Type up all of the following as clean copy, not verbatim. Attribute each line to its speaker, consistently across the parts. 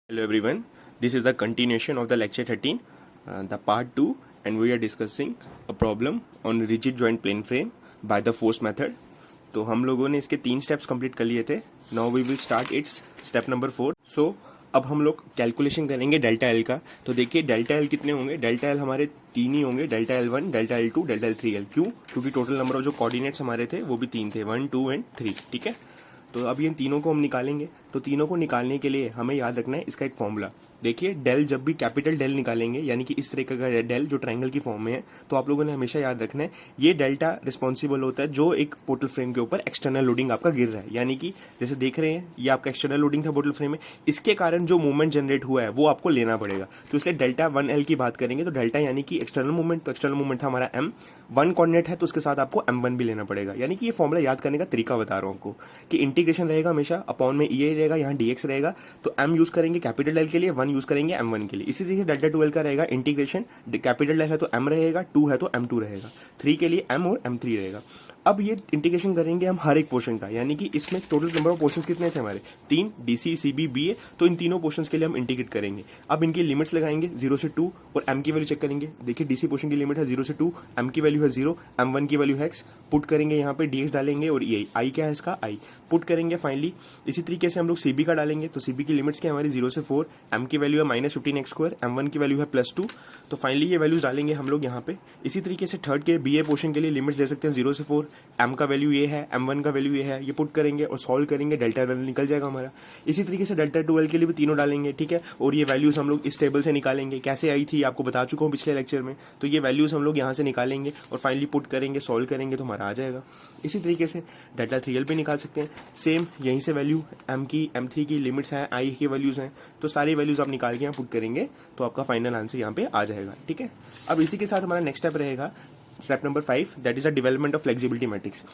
Speaker 1: Hello everyone, this is the continuation of the lecture 13, the part 2, and we are discussing a problem on rigid joint plane frame by the force method. तो हम लोगों ने इसके 3 steps complete कर लिए थे. Now we will start its step number 4. So अब हम लोग कैलकुलेशन करेंगे डेल्टा एल का. तो देखिए डेल्टा एल कितने होंगे. डेल्टा एल हमारे 3 ही होंगे, delta L 1, delta L 2, delta L 3 L. क्यों? क्योंकि टोटल नंबर ऑफ जो कोऑर्डिनेट्स हमारे थे वो भी 3 थे, 1, 2 एंड 3. ठीक है. तो अब इन तीनों को हम निकालेंगे. तो तीनों को निकालने के लिए हमें याद रखना है इसका एक फॉर्मूला. देखिए डेल, जब भी कैपिटल डेल निकालेंगे यानी कि इस तरीके का डेल जो ट्रायंगल की फॉर्म में है, तो आप लोगों ने हमेशा याद रखना है ये डेल्टा रिस्पॉन्सिबल होता है जो एक पोर्टल फ्रेम के ऊपर एक्सटर्नल लोडिंग आपका गिर रहा है. यानी कि जैसे देख रहे हैं ये आपका एक्सटर्नल लोडिंग था पोर्टल फ्रेम में, इसके कारण जो मूवमेंट जनरेट हुआ है वो आपको लेना पड़ेगा. तो इसलिए डेल्टा 1L की बात करेंगे तो डेल्टा यानी कि एक्सटर्नल मूवमेंट, तो एक्सटर्नल मूवमेंट था हमारा m, 1 कोऑर्डिनेट है तो उसके साथ आपको m1 भी लेना पड़ेगा. यानी कि ये फॉर्मूला याद करने का तरीका बता रहा हूँ आपको कि इंटीग्रेशन रहेगा हमेशा अपॉन में EA रहेगा, यहाँ dx रहेगा. तो m यूज करेंगे कैपिटल एल के लिए, 1 यूज करेंगे m1 के लिए. इसी तरीके डेल्टा 2L का रहेगा इंटीग्रेशन, कैपिटल एल है तो m रहेगा, 2 है तो m2 रहेगा, 3 के लिए m और m3 रहेगा. अब ये इंटीग्रेशन करेंगे हम हर एक पोर्शन का, यानी कि इसमें टोटल नंबर ऑफ पोर्शंस कितने थे हमारे 3, DC, CB, BA. तो इन तीनों पोर्शंस के लिए हम इंटीग्रेट करेंगे. अब इनकी लिमिट्स लगाएंगे 0 से 2 और m की वैल्यू चेक करेंगे. देखिए DC पोर्शन की लिमिट है 0 से 2, m की वैल्यू है 0, m1 की वैल्यू है x. पुट करेंगे यहाँ पे dx डालेंगे और I क्या है इसका I पुट करेंगे फाइनली. इसी तरीके से हम लोग CB का डालेंगे. तो CB की लिमिट्स क्या है हमारी 0 से 4, m की वैल्यू है -15x², m1 की वैल्यू है +2. तो फाइनली ये वैल्यूज डालेंगे हम लोग यहाँ पे. इसी तरीके से थर्ड के BA पोर्शन के लिए लिमिट्स दे सकते हैं 0 से 4, m का वैल्यू ये है, m1 का वैल्यू ये है. ये पुट करेंगे और सॉल्व करेंगे, डेल्टा एल निकल जाएगा हमारा. इसी तरीके से डेल्टा 2L के लिए भी तीनों डालेंगे. ठीक है. और ये वैल्यूज हम लोग इस टेबल से निकालेंगे. कैसे आई थी आपको बता चुका हूँ पिछले लेक्चर में. तो ये वैल्यूज हम लोग यहाँ से निकालेंगे और फाइनली पुट करेंगे, सॉल्व करेंगे तो हमारा आ जाएगा. इसी तरीके से डेल्टा 3L पे निकाल सकते हैं. सेम यहीं से वैल्यू m की, m3 की लिमिट्स हैं, I की वैल्यूज हैं. तो सारी वैल्यूज आप निकाल के यहाँ पुट करेंगे तो आपका फाइनल आंसर यहाँ पे आ जाएगा. ठीक है. अब इसी के साथ हमारा नेक्स्ट स्टेप रहेगा step number 5, that is the development of flexibility matrix.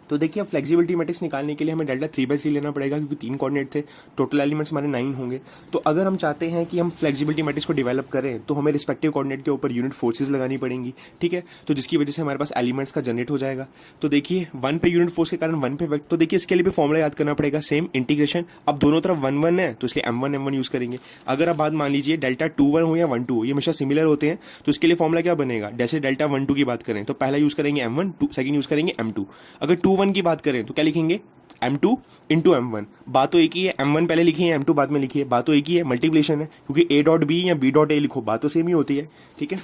Speaker 1: तो देखिए अब फ्लेक्सिबिलिटी मैट्रिक्स निकालने के लिए हमें डेल्टा 3/3 लेना पड़ेगा क्योंकि 3 कोऑर्डिनेट थे, टोटल एलिमेंट्स हमारे 9 होंगे. तो अगर हम चाहते हैं कि हम फ्लेक्सिबिलिटी मैट्रिक्स को डेवलप करें तो हमें रिस्पेक्टिव कोऑर्डिनेट के ऊपर यूनिट फोर्सेज लगानी पड़ेंगी. ठीक है. तो जिसकी वजह से हमारे पास एलिमेंट्स का जनरेट हो जाएगा. तो देखिए 1 पे यूनिट फोर्स के कारण 1 पे वेक्टर. तो देखिए इसके लिए भी फॉर्मुला याद करना पड़ेगा, सेम इंटीग्रेशन. अब दोनों तरफ 1 1 है तो इसलिए m1 m1 यूज करेंगे. अगर आप बात मान लीजिए डेल्टा 2 1 हो या 1 2 हो, ये हमेशा सिमिलर होते हैं. तो इसके लिए फॉर्मुला क्या बनेगा, जैसे डेल्टा 1 2 की बात करें तो पहला यूज करेंगे m1, सेकंड यूज करेंगे m2. अगर 2 1 की बात करें तो क्या लिखेंगे m2 इंटू m1. बात तो एक ही है, m1 पहले लिखिए m2 बाद में लिखिए, बात तो एक ही है, मल्टीप्लिकेशन है. क्योंकि a.b या b.a लिखो बात तो सेम ही होती है. ठीक है.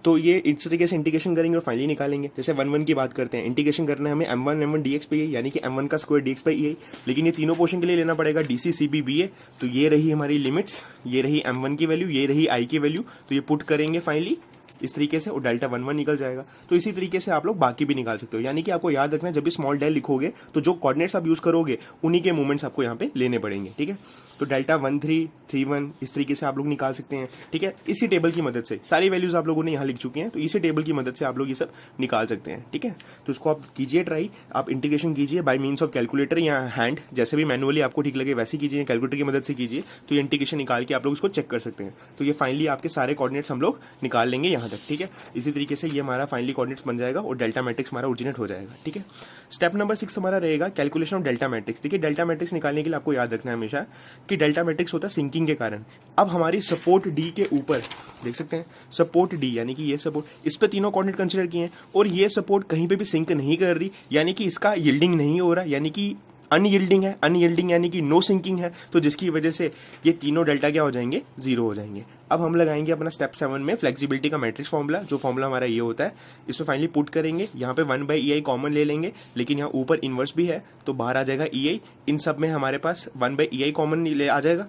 Speaker 1: तो ये इस तरीके से इंटीग्रेशन करेंगे और फाइनली निकालेंगे. जैसे 1 1 की बात करते हैं, इंटीग्रेशन करना है हमें m1 m1 dx पे, यानी कि m1 का स्क्वायर dx पे EI. लेकिन ये तीनों पोर्शन के लिए लेना पड़ेगा DC, CB, BA. तो ये रही हमारी लिमिट्स, ये रही m1 की वैल्यू, ये रही I की वैल्यू. तो ये पुट करेंगे फाइनली इस तरीके से और डेल्टा 1 1 निकल जाएगा. तो इसी तरीके से आप लोग बाकी भी निकाल सकते हो. यानी कि आपको याद रखना है जब भी स्मॉल डेल लिखोगे तो जो कोऑर्डिनेट्स आप यूज करोगे उन्हीं के मूवमेंट्स आपको यहाँ पे लेने पड़ेंगे. ठीक है. तो डेल्टा 1 3 3 1 इस तरीके से आप लोग निकाल सकते हैं. ठीक है. इसी टेबल की मदद से सारी वैल्यूज आप लोगों ने यहाँ लिख चुकी हैं, तो इसी टेबल की मदद से आप लोग ये सब निकाल सकते हैं. ठीक है. तो इसको आप कीजिए ट्राई, आप इंटीग्रेशन कीजिए बाय मीन्स ऑफ कैलकुलेटर या हैंड, जैसे भी मैनुअली आपको ठीक लगे वैसे कीजिए, कैलकुलेटर की मदद से कीजिए. तो ये इंटीग्रेशन निकाल के आप लोग इसको चेक कर सकते हैं. तो ये फाइनली आपके सारे कोऑर्डिनेट्स हम लोग निकाल लेंगे यहाँ तक. ठीक है. इसी तरीके से ये हमारा फाइनली कोऑर्डिनेट्स बन जाएगा और डेल्टा मैट्रिक्स हमारा ओरिजिनेट हो जाएगा. ठीक है. स्टेप नंबर 6 हमारा रहेगा कैलकुलेशन ऑफ डेल्टा मैट्रिक्स. देखिए डेल्टा मैट्रिक्स निकालने के लिए आपको याद रखना है हमेशा कि डेल्टा मैट्रिक्स होता है सिंकिंग के कारण. अब हमारी सपोर्ट D के ऊपर देख सकते हैं सपोर्ट D, यानी कि ये सपोर्ट, इस पे तीनों कोऑर्डिनेट कंसीडर किए हैं और ये सपोर्ट कहीं पे भी सिंक नहीं कर रही, यानी कि इसका यील्डिंग नहीं हो रहा, यानी कि अनयील्डिंग है. अनयील्डिंग यानी कि नो सिंकिंग है. तो जिसकी वजह से ये तीनों डेल्टा क्या हो जाएंगे, 0 हो जाएंगे. अब हम लगाएंगे अपना स्टेप 7 में फ्लेक्सिबिलिटी का मैट्रिक्स फॉर्मूला. जो फॉर्मूला हमारा ये होता है, इसमें फाइनली पुट करेंगे. यहाँ पे 1/EI कॉमन ले लेंगे, लेकिन यहाँ ऊपर इनवर्स भी है तो बाहर आ जाएगा EI. इन सब में हमारे पास 1/EI कॉमन ले आ जाएगा.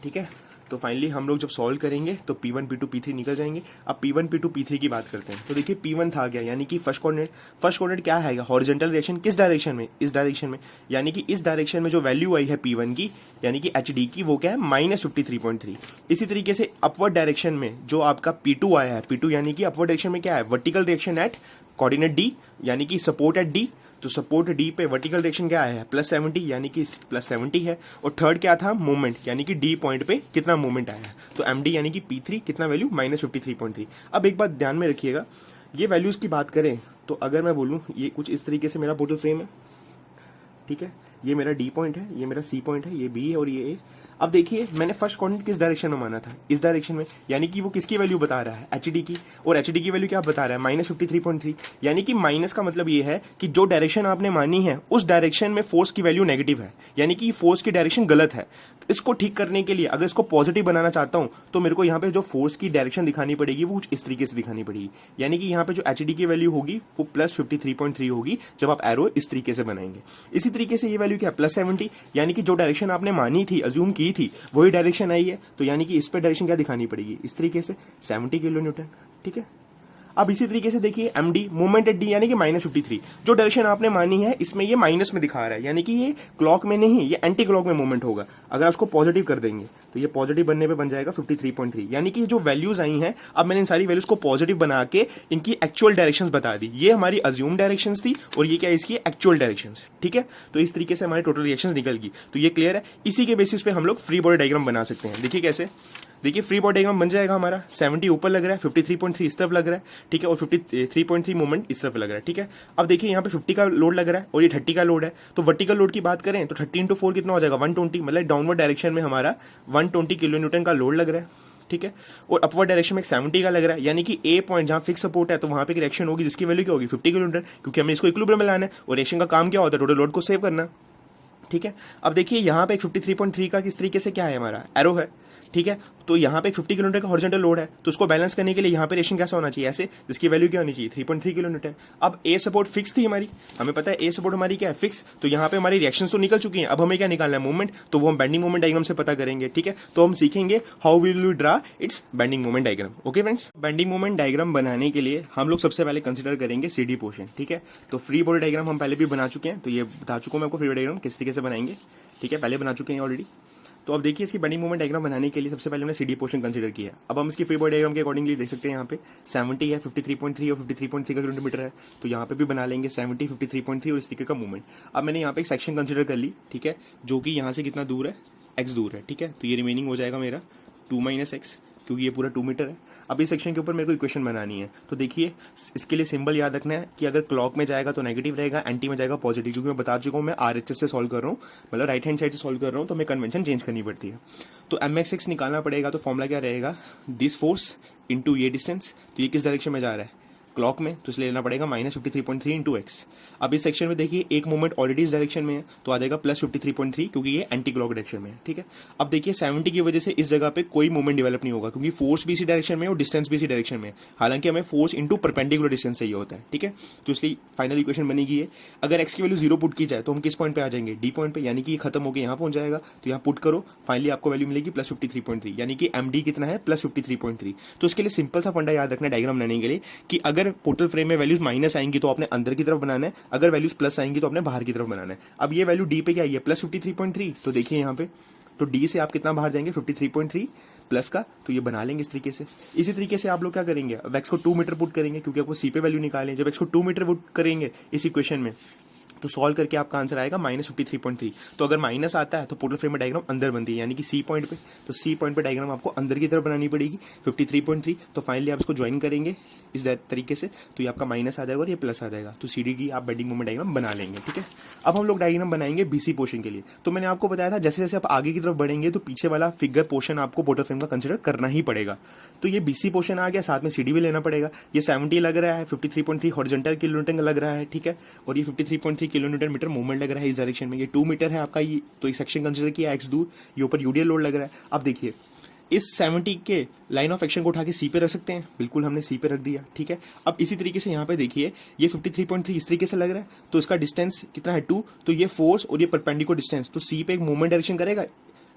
Speaker 1: ठीक है. तो फाइनली हम लोग जब सॉल्व करेंगे तो P1 P2 P3 निकल जाएंगे. अब P1 P2 P3 की बात करते हैं. तो देखिए P1 था क्या, यानी कि फर्स्ट कोऑर्डिनेट क्या है, हॉरिजॉन्टल डायरेक्शन. किस डायरेक्शन में, इस डायरेक्शन में. यानी कि इस डायरेक्शन में जो वैल्यू आई है P1 की, यानी कि HD की, वो क्या है -53.3. इसी तरीके से अपवर्ड डायरेक्शन में जो आपका P2 आया है, P2 यानी कि अपवर्ड डायरेक्शन में क्या है, vertical direction at coordinate D, यानी कि सपोर्ट एट D. तो सपोर्ट D पे वर्टिकल डायरेक्शन क्या है, +70, यानी कि +70 है. और थर्ड क्या था, मूवमेंट, यानी कि D पॉइंट पे कितना मूवमेंट आया है. तो MD यानी कि P3 कितना वैल्यू, -53.3. अब एक बात ध्यान में रखिएगा, ये वैल्यूज की बात करें तो अगर मैं बोलूँ ये कुछ इस तरीके से मेरा पोर्टल फ्रेम है. ठीक है. ये मेरा डी पॉइंट है, ये मेरा सी पॉइंट है, ये बी है और ये ए। अब देखिए मैंने फर्स्ट क्वाड्रेंट किस डायरेक्शन में माना था, इस डायरेक्शन में, यानी कि वो किसकी वैल्यू बता रहा है, एच डी की, और एच डी की वैल्यू क्या बता रहा है, -53.3। यानी कि माइनस का मतलब ये है कि जो डायरेक्शन आपने मानी है उस डायरेक्शन में फोर्स की वैल्यू नेगेटिव है, यानी कि फोर्स की डायरेक्शन गलत है। इसको ठीक करने के लिए अगर इसको पॉजिटिव बनाना चाहता हूं तो मेरे को यहाँ पे जो फोर्स की डायरेक्शन दिखानी पड़ेगी वो कुछ इस तरीके से दिखानी पड़ेगी, यानी कि यहाँ पे जो एच डी की वैल्यू होगी वो +53.3 होगी जब आप एरो इस तरीके से बनाएंगे। इसी तरीके से ये वैल्यू क्या है, +70, यानी कि जो डायरेक्शन आपने मानी थी, अज्यूम की थी, वही डायरेक्शन आई है, तो यानी कि इस पर डायरेक्शन क्या दिखानी पड़ेगी, इस तरीके से 70 किलो न्यूटन। ठीक है, अब इसी तरीके से देखिए M D, moment at D, यानी कि -53, जो डायरेक्शन आपने मानी है इसमें ये माइनस में दिखा रहा है, यानी कि ये क्लॉक में नहीं, ये एंटी क्लॉक में मूवमेंट होगा। अगर उसको पॉजिटिव कर देंगे तो ये पॉजिटिव बनने पे बन जाएगा 53.3, यानी कि जो वैल्यूज आई हैं, अब मैंने इन सारी वैल्यूज को पॉजिटिव बना के इनकी एक्चुअल डायरेक्शंस बता दी। ये हमारी अज्यूम डायरेक्शंस थी और ये क्या है, इसकी एक्चुअल डायरेक्शंस। ठीक है, तो इस तरीके से हमारी टोटल रिएक्शंस निकल गई। तो ये क्लियर है, इसी के बेसिस पे हम लोग फ्री बॉडी डायग्राम बना सकते हैं। देखिए कैसे, देखिए फ्री बॉडी डायग्राम बन जाएगा हमारा, 70 ऊपर लग रहा है, 53.3 इस तरफ लग रहा है। ठीक है, और 53.3 मोमेंट इस तरफ लग रहा है। ठीक है, अब देखिए यहाँ पे 50 का लोड लग रहा है और ये 30 का लोड है, तो वर्टिकल लोड की बात करें तो 30 × 4 कितना हो जाएगा, 120, मतलब डाउनवर्ड डायरेक्शन में हमारा 120 किलो न्यूटन का लोड लग रहा है। ठीक है, और अपवर्ड डायरेक्शन में 70 का लग रहा है, यानी कि ए पॉइंट जहां फिक्स सपोर्ट है तो वहां पे एक रिएक्शन होगी जिसकी वैल्यू क्या होगी, 50 किलो न्यूटन, क्योंकि हमें इसको इक्विलिब्रियम में लाना है और रिएक्शन का काम क्या होता है, टोटल लोड को सेव करना। ठीक है, अब देखिए यहाँ पे 53.3 का किस तरीके से क्या है, हमारा एरो है। ठीक है, तो यहाँ पे 50 किलो न्यूटन का हॉरिजॉन्टल लोड है, तो उसको बैलेंस करने के लिए यहाँ पे रेशन कैसा होना चाहिए, ऐसे, जिसकी वैल्यू क्या होनी चाहिए, 3.3 किलो न्यूटन। अब ए सपोर्ट फिक्स थी हमारी, हमें पता है ए सपोर्ट हमारी क्या है, फिक्स, तो यहाँ पे हमारी रिएक्शन तो निकल चुकी है। अब हमें क्या निकालना है, मूवमेंट, तो वो हम बेंडिंग मूवमेंट डायग्राम से पता करेंगे। ठीक है, तो हम सीखेंगे how will you draw it's bending movement diagram. Okay friends, bending movement diagram बनाने के लिए हम लोग सबसे पहले कंसिडर करेंगे सीडी पोर्शन। ठीक है, तो फ्री बॉडी डायग्राम हम पहले भी बना चुके हैं, तो ये बता चुका हूं मैं आपको फ्री बॉडी डायग्राम किस तरीके से बनाएंगे। ठीक है, पहले बना चुके हैं ऑलरेडी। तो अब देखिए इसकी बेंडिंग मूवमेंट डायग्राम बनाने के लिए सबसे पहले हमने सीडी पोर्शन कंसीडर किया। अब हम इसकी फ्री बॉडी डायग्राम के अकॉर्डिंगली देख सकते हैं, यहाँ पे 70 है, 53.3 और 53.3 का किलोमीटर है, तो यहाँ पे भी बना लेंगे 70, 53.3 और इस तरीके का मूवमेंट। अब मैंने यहाँ पे एक सेक्शन कंसीडर कर ली, ठीक है, जो कि यहाँ से कितना दूर है, x दूर है। ठीक है, तो ये रिमेनिंग हो जाएगा मेरा 2 - x, क्योंकि ये पूरा 2 मीटर है। अब इस सेक्शन के ऊपर मेरे को इक्वेशन बनानी है, तो देखिए इसके लिए सिंबल याद रखना है कि अगर क्लॉक में जाएगा तो नेगेटिव रहेगा, एंटी में जाएगा पॉजिटिव, क्योंकि मैं बता चुका हूँ मैं RHS से सॉल्व कर रहा हूँ, मतलब राइट हैंड साइड से सॉल्व कर रहा हूँ, तो हमें कन्वेंशन चेंज करनी पड़ती है। तो mx निकालना पड़ेगा, तो फॉर्मूला क्या रहेगा, दिस फोर्स इंटू ये डिस्टेंस, तो ये किस डायरेक्शन में जा रहा है, क्लॉक में, तो इसलिए लेना पड़ेगा -53.3 इंटू एक्स। अब इस सेक्शन में देखिए एक मोमेंट ऑलरेडी इस डायरेक्शन में है, तो आ जाएगा +53.3, क्योंकि ये एंटी क्लॉक डायरेक्शन में है। ठीक है, अब देखिए 70 की वजह से इस जगह पे कोई मोमेंट डेवलप नहीं होगा, क्योंकि फोर्स भी इसी डायरेक्शन में है और डिस्टेंस भी इसी डायरेक्शन में है, हालांकि हमें फोर्स इंटू परपेंडिकुलर डिस्टेंस चाहिए होता है। ठीक है, तो इसलिए फाइनल इक्वेशन बनेगी है, अगर एक्स की वैल्यू 0 पुट की जाए तो हम किस पॉइंट पे आ जाएंगे, डी पॉइंट पे, यानी कि खत्म होकर यहाँ पहुंच जाएगा, तो यहाँ पुट करो, फाइनली आपको वैल्यू मिलेगी +53.3, यानी कि एम डी कितना है, +53.3। तो इसके लिए सिंपल सा फंडा याद रखना डायग्राम बनाने के लिए कि अगर पोर्टल फ्रेम में वैल्यूज माइनस आएंगी तो आपने अंदर की तरफ बनाना है, अगर वैल्यूज प्लस आएंगी तो आपने बाहर की तरफ बनाना है। अब ये वैल्यू डी पे क्या आई है, +53.3, तो देखिए यहाँ पे, तो डी से आप कितना बाहर जाएंगे, 53.3 प्लस का, तो ये बना लेंगे इस तरीके से। इसी तरीके से आप लोग क्या करेंगे, अब एक्स को 2 मीटर पुट करेंगे, क्योंकि आपको सी पे वैल्यू निकालें, जब एक्स को 2 मीटर पुट करेंगे इस इक्वेशन में, तो सॉल्व करके आपका आंसर आएगा -53.3। तो अगर माइनस आता है तो पोर्टल फ्रेम में डायग्राम अंदर बनती है, यानी कि सी पॉइंट पे, तो सी पॉइंट पे डायग्राम आपको अंदर की तरफ बनानी पड़ेगी 53.3। तो फाइनली आप इसको ज्वाइन करेंगे इस तरीके से, तो ये आपका माइनस आ जाएगा और ये प्लस आ जाएगा, तो सीडी की आप बेंडिंग मोमेंट डायग्राम बना लेंगे। ठीक है, अब हम लोग डायग्राम बनाएंगे बीसी पोर्शन के लिए। तो मैंने आपको बताया था जैसे जैसे आप आगे की तरफ बढ़ेंगे तो पीछे वाला फिगर पोर्शन आपको पोर्टल फ्रेम का कंसिडर करना ही पड़ेगा। तो ये बीसी पोर्शन आ गया, साथ में सीडी भी लेना पड़ेगा। ये 70 लग रहा है, 53.3 हॉरिजॉन्टल किलो न्यूटन लग रहा है। ठीक है, और ये 53.3 किलो न्यूटन मीटर मूवमेंट लग रहा है इस डायरेक्शन में, ये 2 मीटर है आपका, ये तो एक सेक्शन कंसीडर किया एक्स दूर, ये ऊपर यूडीएल लोड लग रहा है। अब देखिए इस 70 के लाइन ऑफ एक्शन को उठा के सी पे रख सकते हैं, बिल्कुल हमने सी पे रख दिया। ठीक है, अब इसी तरीके से यहाँ पे देखिए ये 53.3 इस तरीके से लग रहा है, तो इसका डिस्टेंस कितना है 2, तो ये फोर्स और ये परपेंडिकुलर डिस्टेंस, तो सी पे एक मूवमेंट डायरेक्शन करेगा,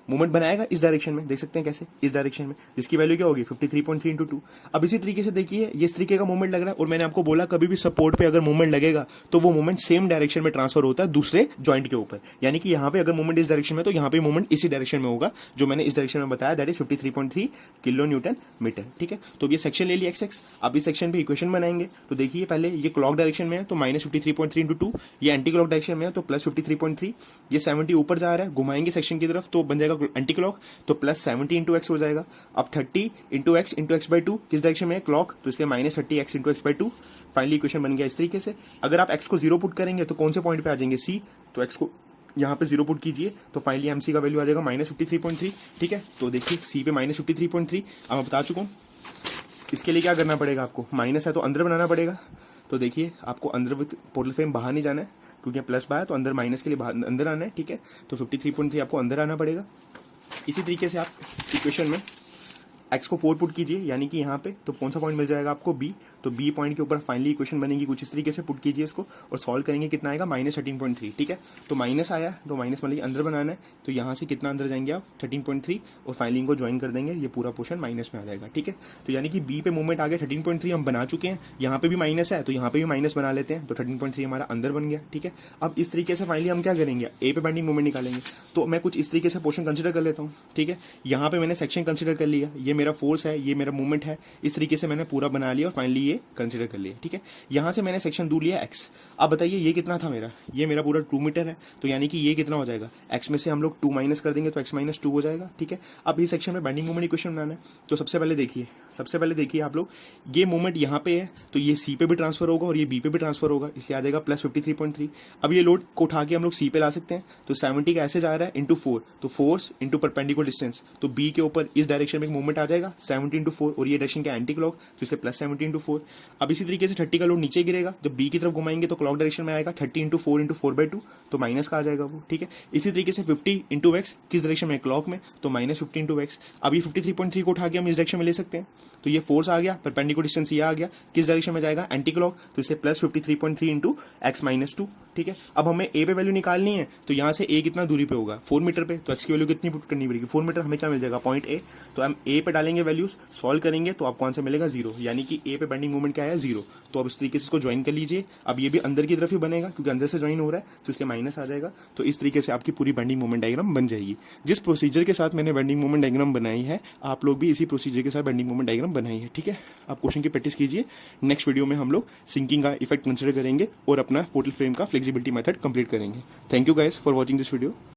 Speaker 1: मूवमेंट बनाएगा इस डायरेक्शन में, देख सकते हैं कैसे, इस डायरेक्शन में, जिसकी वैल्यू क्या होगी 53.3 इंटू 2। अब इसी तरीके से देखिए ये इस तरीके का मूवमेंट लग रहा है, और मैंने आपको बोला कभी भी सपोर्ट पे अगर मूवमेंट लगेगा तो वो मूवमेंट सेम डायरेक्शन में ट्रांसफर होता है दूसरे जॉइंट के ऊपर, यानी कि यहाँ पे अगर मूवमेंट इस डायरेक्शन में तो यहाँ पे मूवमेंट इसी डायरेक्शन में होगा जो मैंने इस डायरेक्शन में बताया, that is 53.3 kilo newton metre. ठीक है, तो ये सेक्शन ले लिया एक्स। अब इस सेक्शन पे इक्वेशन बनाएंगे, तो देखिए पहले ये क्लॉक डायरेक्शन में है तो -53.3 इंटू 2, ये एंटी क्लॉक डायरेक्शन में है तो +53.3, ये 70 ऊपर जा रहा है, घुमाएंगे सेक्शन की तरफ तो बन जाएगा एंटी क्लॉक, तो +70 इंटू एक्स हो जाएगा। अब 30 इंटू एक्स बाई 2 किस डायरेक्शन में है, क्लॉक, तो इसलिए -30x into x by 2। Finally equation बन गया इस तरीके से। अगर आप x को 0 पुट करेंगे तो कौन से पॉइंट पे आ जाएंगे, सी, तो x को यहाँ पे 0 पुट कीजिए तो फाइनली एमसी का वैल्यू आ जाएगा -53.3। ठीक है, तो देखिए सी पे -53.3 अब मैं बता चुका हूँ। इसके लिए क्या करना पड़ेगा, आपको माइनस है तो अंदर बनाना पड़ेगा। तो देखिए आपको अंदर पोर्टल फ्रेम बाहर नहीं जाना है, क्योंकि प्लस बाहर तो अंदर माइनस के लिए बाहर अंदर आना है। ठीक है, तो 53.3 आपको अंदर आना पड़ेगा। इसी तरीके से आप इक्वेशन में x को 4 पुट कीजिए, यानी कि यहाँ पे तो कौन सा पॉइंट मिल जाएगा आपको b, तो b पॉइंट के ऊपर फाइनली इक्वेशन बनेगी कुछ इस तरीके से। पुट कीजिए इसको और सॉल्व करेंगे, कितना आएगा -13.3। ठीक है, तो माइनस आया तो माइनस मतलब अंदर बनाना है, तो यहाँ से कितना अंदर जाएंगे आप 13.3 और फाइनली इनको ज्वाइन कर देंगे, ये पूरा पोर्शन माइनस में आ जाएगा। ठीक है, तो यानी कि b पे मूवमेंट आ गया 13.3 हम बना चुके हैं, यहाँ पे भी माइनस है तो यहाँ पे भी माइनस बना लेते हैं, तो 13.3 हमारा अंदर बन गया। ठीक है, अब इस तरीके से फाइनली हम क्या करेंगे, a पे बेंडिंग मूवमेंट निकालेंगे। तो मैं कुछ इस तरीके से पोर्शन कंसिडर कर लेता हूँ। ठीक है, यहाँ पे मैंने सेक्शन कंसिडर कर लिया, ये मेरा फोर्स है, ये मेरा मूवमेंट है, इस तरीके से मैंने पूरा बना लिया और फाइनली ये कंसीडर कर लिया। ठीक है, यहाँ से मैंने सेक्शन दूर लिया x। अब बताइए ये कितना था मेरा, ये मेरा पूरा 2 मीटर है, तो यानी कि ये कितना हो जाएगा, x में से हम लोग 2 माइनस कर देंगे तो x - 2 हो जाएगा। ठीक है, अब इस सेक्शन में बेंडिंग मूवमेंट इक्वेशन बनाना है। तो सबसे पहले देखिए आप लोग, ये मूवमेंट यहाँ पे है तो ये c पे भी ट्रांसफर होगा और ये b पे भी ट्रांसफर होगा, इसलिए आ जाएगा +53.3। अब ये लोड को उठा के हम लोग c पे ला सकते हैं, तो 70 का ऐसे जा रहा है इंटू 4, तो फोर्स इंटू परपेंडिकुलर डिस्टेंस, तो b के ऊपर इस डायरेक्शन में एक मूवमेंट आ जाएगा 70 × 4 और ये डायरेक्शन के एंटी क्लॉक, तो इसलिए +70 × 4। अब इसी तरीके से 30 का लोड नीचे गिरेगा, जब b की तरफ घुमाएंगे तो क्लॉक डायरेक्शन में आएगा 30 × 4 × 4/2, तो माइनस का आ जाएगा वो। ठीक है, इसी तरीके से 50 × x किस डायरेक्शन में, क्लॉक में, तो -50 × x। अब ये 53.3 को उठा के हम इस डायरेक्शन में ले सकते हैं, तो ये फोर्स आ गया, परपेंडिकुलर डिस्टेंस ये आ गया, किस डायरेक्शन में जाएगा, एंटी क्लॉक, तो इसलिए +53.3 × x - 2। ठीक है, अब हमें a पे वैल्यू निकालनी है, तो यहाँ से a कितना दूरी पे होगा, 4 मीटर पे, तो x की वैल्यू कितनी पुट करनी पड़ेगी, 4 मीटर, हमें क्या मिल जाएगा, पॉइंट a। तो हम a पे डालेंगे वैल्यूज, सॉल्व करेंगे तो आपको आंसर मिलेगा 0, यानी कि a पे बेंडिंग मूवमेंट क्या है, 0। तो अब इस तरीके से इसको ज्वाइन कर लीजिए। अब ये भी अंदर की तरफ ही बनेगा क्योंकि अंदर से ज्वाइन हो रहा है, तो इसलिए माइनस आ जाएगा। तो इस तरीके से आपकी पूरी बेंडिंग मूवमेंट डायग्राम बन जाएगी। जिस प्रोसीजर के साथ मैंने बेंडिंग मूवमेंट डायग्राम बनाई है, आप लोग भी इसी प्रोसीजर के साथ बेंडिंग मूवमेंट डायग्राम बनाई है। ठीक है, आप क्वेश्चन की प्रैक्टिस कीजिए। नेक्स्ट वीडियो में हम लोग सिंकिंग का इफेक्ट कंसिडर करेंगे और अपना पोर्टल फ्रेम का फ्लेक्सिबिलिटी मेथड कंप्लीट करेंगे। Thank you guys for watching this video.